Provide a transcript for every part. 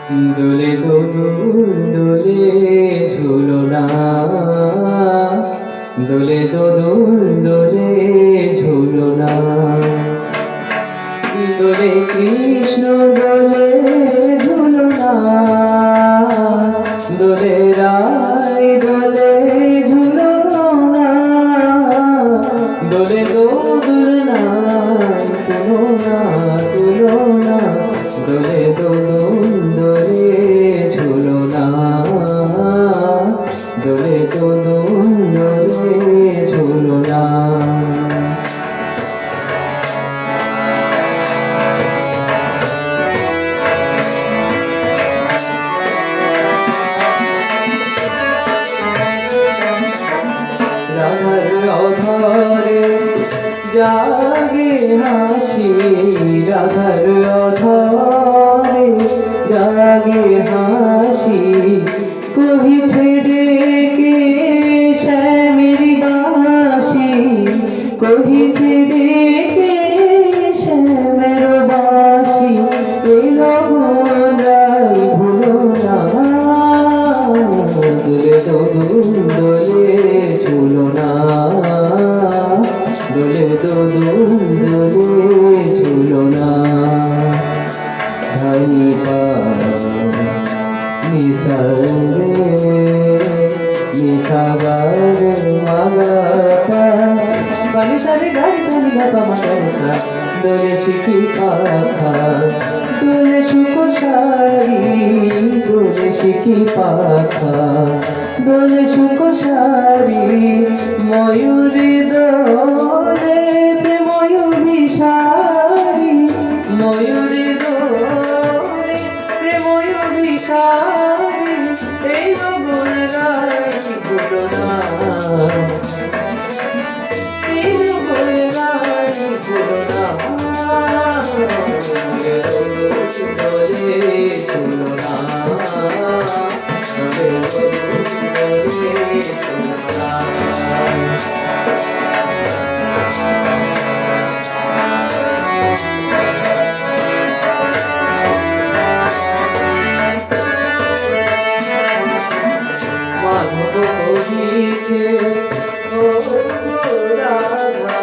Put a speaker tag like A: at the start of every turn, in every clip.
A: দোলে দোদুল দোলে ঝুলনা, দোলে দোদুল দোলে ঝুলনা। দোলে কৃষ্ণ দোলে ঝুলনা, দোলে রাই দোলে ঝুলনা। দোলে দোদুল নাই তুলনা তুলনা, দোলে দোদুল দোলে ঝুলনা, দোলে দোদুল দোলে ঝুলনা। রাধার অধরে জাগে হাসি, রাধার অধরে জাগে হাসি। কহিছে ডেকে শ্যামের বাঁশি, কহিছে ডেকে শ্যামের বাঁশি। এলো রাই ভুলো না, দোলে দোদুল দোলে ঝুলনা, দোলে দোদুল দোলে ঝুলনা। ধানি পা নিসা রে নিসা গা রে মা গা পা, গানি সা রে গানি সা নি গা পা মা গা রে সা। দোলে শিখি পাখা দোলে সুকোশারি, দোলে শিখি পাখা দোলে সুকোশারি। ময়ূরী দোলে প্রেময়ূরীশারি, ময়ূরী দোলে প্রেময়ূরীশারি। এই নগর রাই ভুলো না, এই নগর রাই ভুলো না। দোলে দোলে ঝুলনা, দোলে দোলে ঝুলনা। মাধব কহিছে ও রাধা,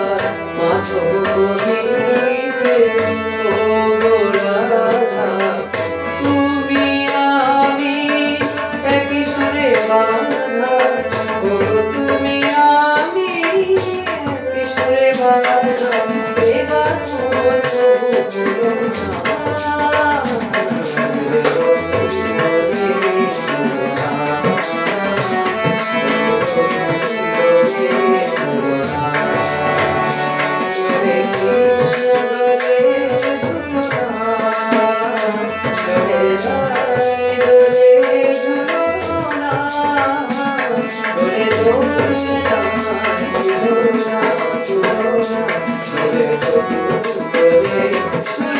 A: মাধব কহিছে ও রাধা। তুমি আমি একই সুরে বাঁধা, ও তুমি আমি একই সুরে বাঁধা। এবার Dole